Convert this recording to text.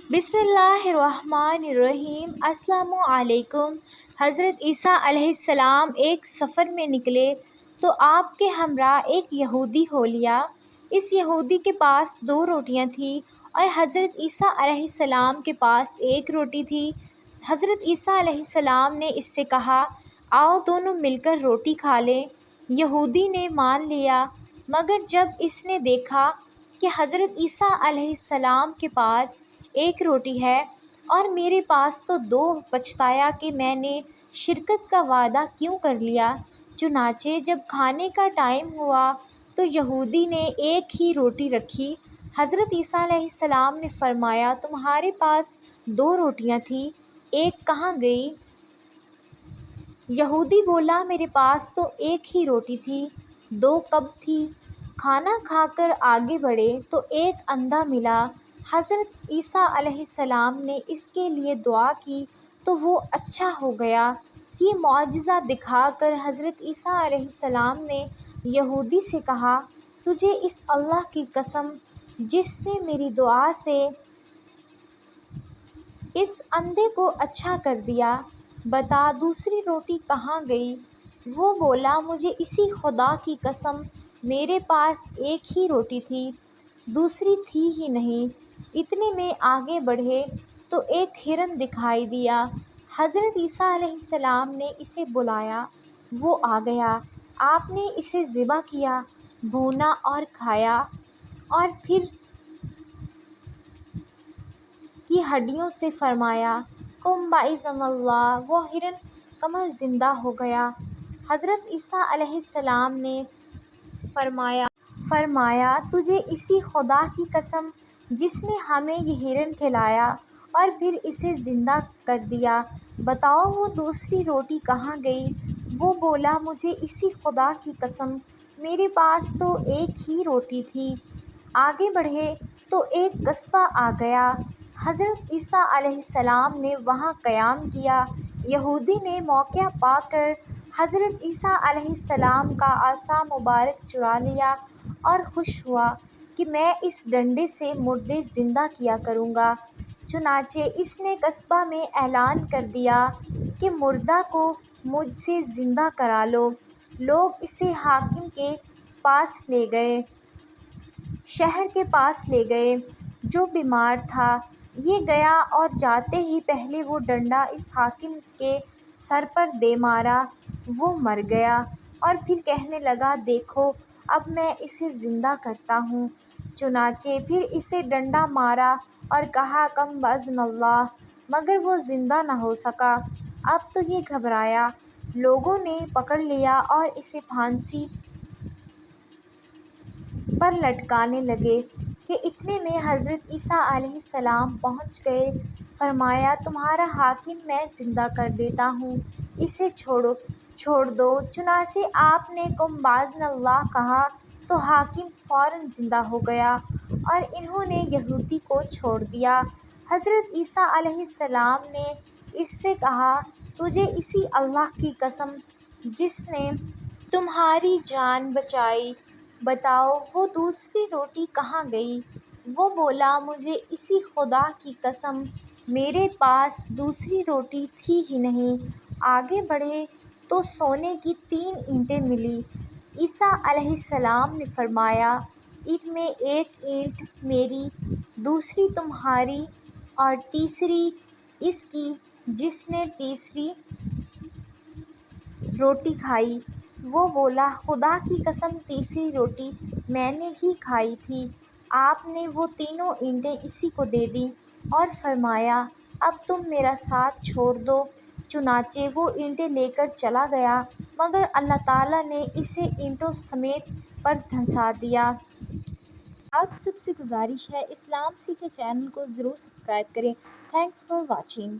بسم اللہ الرحمن الرحیم۔ السلام علیکم۔ حضرت عیسیٰ علیہ السلام ایک سفر میں نکلے تو آپ کے ہمراہ ایک یہودی ہو لیا۔ اس یہودی کے پاس 2 روٹیاں تھیں اور حضرت عیسیٰ علیہ السلام کے پاس 1 روٹی تھی۔ حضرت عیسیٰ علیہ السلام نے اس سے کہا، آؤ دونوں مل کر روٹی کھا لیں۔ یہودی نے مان لیا، مگر جب اس نے دیکھا کہ حضرت عیسیٰ علیہ السلام کے پاس 1 روٹی ہے اور میرے پاس تو 2، پچھتایا کہ میں نے شرکت کا وعدہ کیوں کر لیا۔ چنانچہ جب کھانے کا ٹائم ہوا تو یہودی نے 1 ہی روٹی رکھی۔ حضرت عیسیٰ علیہ السلام نے فرمایا، تمہارے پاس 2 روٹیاں تھیں، 1 کہاں گئی؟ یہودی بولا، میرے پاس تو 1 ہی روٹی تھی، 2 کب تھی؟ کھانا کھا کر آگے بڑھے تو ایک اندھا ملا۔ حضرت عیسیٰ علیہ السلام نے اس کے لیے دعا کی تو وہ اچھا ہو گیا۔ یہ معجزہ دکھا کر حضرت عیسیٰ علیہ السلام نے یہودی سے کہا، تجھے اس اللہ کی قسم جس نے میری دعا سے اس اندھے کو اچھا کر دیا، بتا دوسری روٹی کہاں گئی؟ وہ بولا، مجھے اسی خدا کی قسم میرے پاس 1 ہی روٹی تھی، دوسری تھی ہی نہیں۔ اتنے میں آگے بڑھے تو ایک ہرن دکھائی دیا۔ حضرت عیسیٰ علیہ السلام نے اسے بلایا، وہ آ گیا۔ آپ نے اسے ذبح کیا، بھونا اور کھایا، اور پھر کی ہڈیوں سے فرمایا، قم بإذن اللہ۔ وہ ہرن کمر زندہ ہو گیا۔ حضرت عیسیٰ علیہ السلام نے فرمایا، تجھے اسی خدا کی قسم جس نے ہمیں یہ ہرن کھلایا اور پھر اسے زندہ کر دیا، بتاؤ وہ دوسری روٹی کہاں گئی؟ وہ بولا، مجھے اسی خدا کی قسم میرے پاس تو 1 ہی روٹی تھی۔ آگے بڑھے تو ایک قصبہ آ گیا۔ حضرت عیسیٰ علیہ السلام نے وہاں قیام کیا۔ یہودی نے موقع پا کر حضرت عیسیٰ علیہ السلام کا عصا مبارک چرا لیا اور خوش ہوا کہ میں اس ڈنڈے سے مردے زندہ کیا کروں گا۔ چنانچہ اس نے قصبہ میں اعلان کر دیا کہ مردہ کو مجھ سے زندہ کرا لو۔ لوگ اسے حاکم کے پاس لے گئے، شہر کے پاس لے گئے جو بیمار تھا۔ یہ گیا اور جاتے ہی پہلے وہ ڈنڈا اس حاکم کے سر پر دے مارا، وہ مر گیا، اور پھر کہنے لگا، دیکھو اب میں اسے زندہ کرتا ہوں۔ چنانچہ پھر اسے ڈنڈا مارا اور کہا، قم بإذن اللہ، مگر وہ زندہ نہ ہو سکا۔ اب تو یہ گھبرایا، لوگوں نے پکڑ لیا اور اسے پھانسی پر لٹکانے لگے کہ اتنے میں حضرت عیسیٰ علیہ السلام پہنچ گئے۔ فرمایا، تمہارا حاکم میں زندہ کر دیتا ہوں، اسے چھوڑ دو۔ چنانچہ آپ نے قم بإذن اللہ کہا تو حاکم فوراً زندہ ہو گیا اور انہوں نے یہودی کو چھوڑ دیا۔ حضرت عیسیٰ علیہ السلام نے اس سے کہا، تجھے اسی اللہ کی قسم جس نے تمہاری جان بچائی، بتاؤ وہ دوسری روٹی کہاں گئی؟ وہ بولا، مجھے اسی خدا کی قسم میرے پاس دوسری روٹی تھی ہی نہیں۔ آگے بڑھے تو سونے کی 3 اینٹیں ملیں۔ عیسیٰ علیہ السلام نے فرمایا، ان میں 1 اینٹ میری، دوسری تمہاری اور تیسری اس کی جس نے تیسری روٹی کھائی۔ وہ بولا، خدا کی قسم تیسری روٹی میں نے ہی کھائی تھی۔ آپ نے وہ تینوں اینٹیں اسی کو دے دیں اور فرمایا، اب تم میرا ساتھ چھوڑ دو۔ چنانچہ وہ اینٹیں لے کر چلا گیا، مگر اللہ تعالیٰ نے اسے اینٹوں سمیت پر دھنسا دیا۔ آپ سب سے گزارش ہے، اسلام سیکھیں چینل کو ضرور سبسکرائب کریں۔ Thanks for watching.